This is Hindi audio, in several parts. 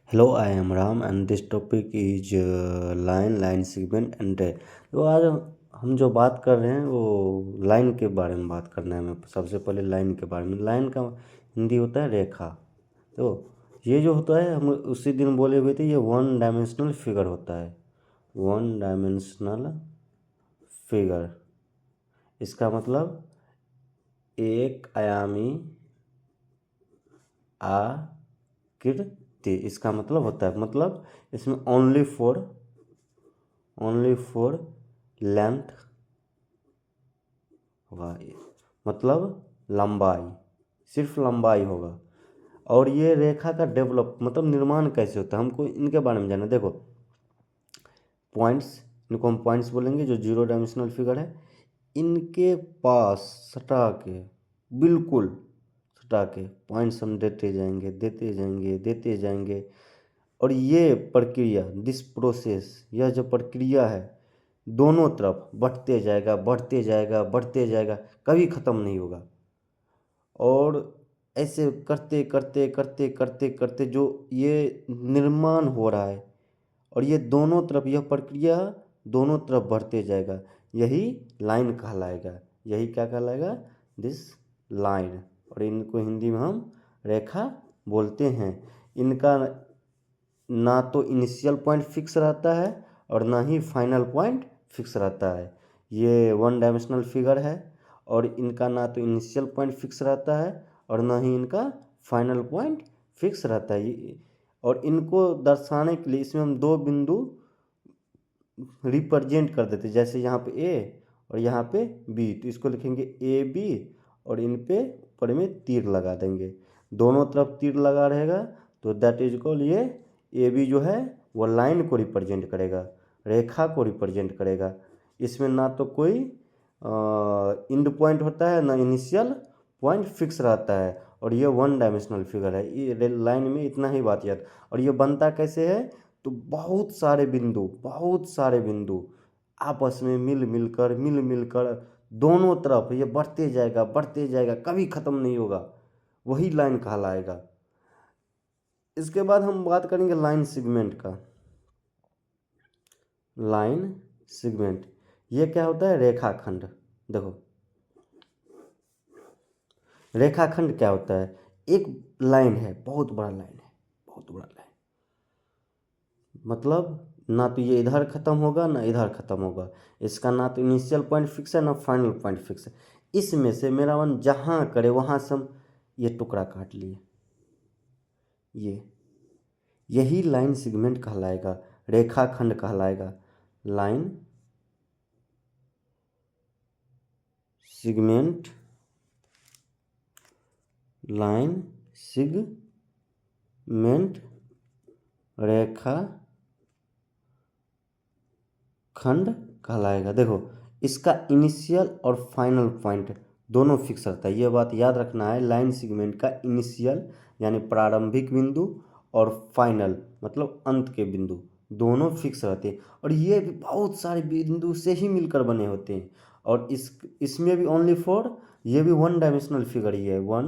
Hello, I am Ram and this topic is line segment and ray। तो आज हम जो बात कर रहे हैं वो लाइन के बारे में बात करना है। हमें सबसे पहले लाइन के बारे में। लाइन का हिंदी होता है रेखा। तो ये जो होता है हम उसी दिन बोले हुए थे, ये वन डायमेंशनल फिगर होता है। वन डायमेंशनल फिगर, इसका मतलब एक आयामी आकृति, इसका मतलब होता है, मतलब इसमें ओनली फॉर लेंथ होगा, मतलब लंबाई, सिर्फ लंबाई होगा। और ये रेखा का डेवलप मतलब निर्माण कैसे होता है, हमको इनके बारे में जानना। देखो पॉइंट्स, इनको हम पॉइंट्स बोलेंगे जो जीरो डायमेंशनल फिगर है। इनके पास सटा के, बिल्कुल सटा के पॉइंट्स हम देते जाएंगे। और ये प्रक्रिया, दिस प्रोसेस, यह जो प्रक्रिया है दोनों तरफ बढ़ते जाएगा, कभी ख़त्म नहीं होगा। और ऐसे करते जो ये निर्माण हो रहा है, और ये दोनों तरफ, यह प्रक्रिया दोनों तरफ बढ़ते जाएगा, यही लाइन कहलाएगा। यही क्या कहलाएगा? This line. और इनको हिंदी में हम रेखा बोलते हैं। इनका ना तो इनिशियल पॉइंट फिक्स रहता है और ना ही फाइनल पॉइंट फिक्स रहता है। ये वन डायमेंशनल फिगर है और इनका ना तो इनिशियल पॉइंट फिक्स रहता है और ना ही इनका फाइनल पॉइंट फिक्स रहता है। और इनको दर्शाने के लिए इसमें हम दो बिंदु रिप्रेजेंट कर देते, जैसे यहाँ पे ए और यहाँ पे बी, तो इसको लिखेंगे ए बी और इन पे ऊपर में तीर लगा देंगे। दोनों तरफ तीर लगा रहेगा तो दैट इज कॉल्ड, ये ए बी जो है वो लाइन को रिप्रेजेंट करेगा, रेखा को रिप्रेजेंट करेगा। इसमें ना तो कोई इंड पॉइंट होता है, ना इनिशियल पॉइंट फिक्स रहता है। और ये वन डायमेंशनल फिगर है। ये लाइन में इतना ही बात याद। और ये बनता कैसे है? तो बहुत सारे बिंदु आपस में मिल मिलकर दोनों तरफ ये बढ़ते जाएगा, कभी ख़त्म नहीं होगा, वही लाइन कहलाएगा। इसके बाद हम बात करेंगे लाइन सेगमेंट का। लाइन सेगमेंट ये क्या होता है? रेखाखंड। देखो रेखाखंड क्या होता है? एक लाइन है, बहुत बड़ा लाइन, मतलब ना तो ये इधर ख़त्म होगा ना इधर ख़त्म होगा। इसका ना तो इनिशियल पॉइंट फिक्स है ना फाइनल पॉइंट फिक्स है। इसमें से मेरा मन जहाँ करे वहाँ से हम ये टुकड़ा काट लिए, यही लाइन सेगमेंट कहलाएगा, रेखाखंड कहलाएगा। लाइन सेगमेंट, रेखा खंड कहलाएगा। देखो इसका इनिशियल और फाइनल पॉइंट दोनों फिक्स रहता है, ये बात याद रखना है। लाइन सेगमेंट का इनिशियल यानी प्रारंभिक बिंदु और फाइनल मतलब अंत के बिंदु दोनों फिक्स रहते हैं। और ये भी बहुत सारे बिंदु से ही मिलकर बने होते हैं। और इसमें भी ओनली फॉर, ये भी वन डायमेंशनल फिगर ही है, वन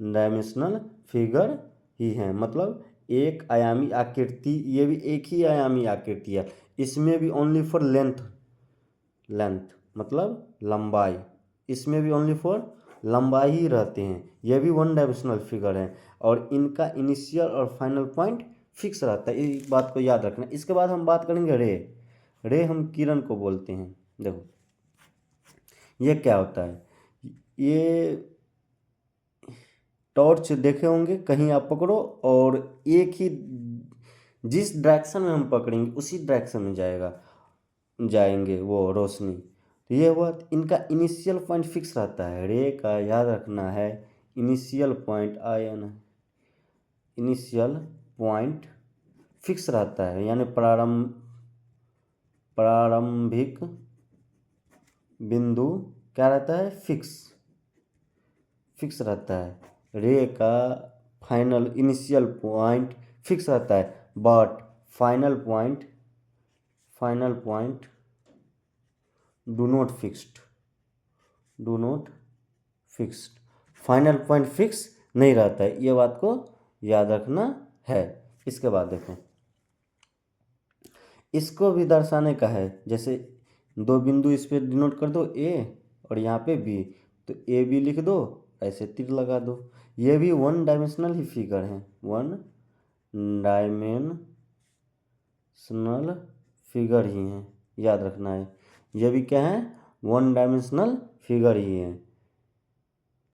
डायमेंशनल फिगर ही है, मतलब एक आयामी आकृति। ये भी एक ही आयामी आकृति है। इसमें भी ओनली फॉर लेंथ मतलब लंबाई, इसमें भी ओनली फॉर लंबाई ही रहते हैं। ये भी वन डायमेंशनल फिगर है और इनका इनिशियल और फाइनल पॉइंट फिक्स रहता है, इस बात को याद रखना। इसके बाद हम बात करेंगे रे हम किरण को बोलते हैं। देखो ये क्या होता है? ये टॉर्च देखे होंगे, कहीं आप पकड़ो और एक ही, जिस डायरेक्शन में हम पकड़ेंगे उसी डायरेक्शन में जाएंगे वो रोशनी। तो ये हुआ, इनका इनिशियल पॉइंट फिक्स रहता है। रे का याद रखना है, initial point initial point fix रहता है, यानी प्रारंभिक बिंदु क्या रहता है? फिक्स रहता है। रे का फाइनल इनिशियल पॉइंट फिक्स रहता है, but final point do not fixed, final point fix नहीं रहता है, ये बात को याद रखना है। इसके बाद देखो, इसको भी दर्शाने का है, जैसे दो बिंदु इस पे डिनोट कर दो ए और यहाँ पे बी, तो ए बी लिख दो, ऐसे तीर लगा दो। ये भी वन डायमेंशनल ही फिगर है, वन डायमेंशनल फिगर ही है, याद रखना है। ये भी क्या है, वन डायमेंशनल फिगर ही है।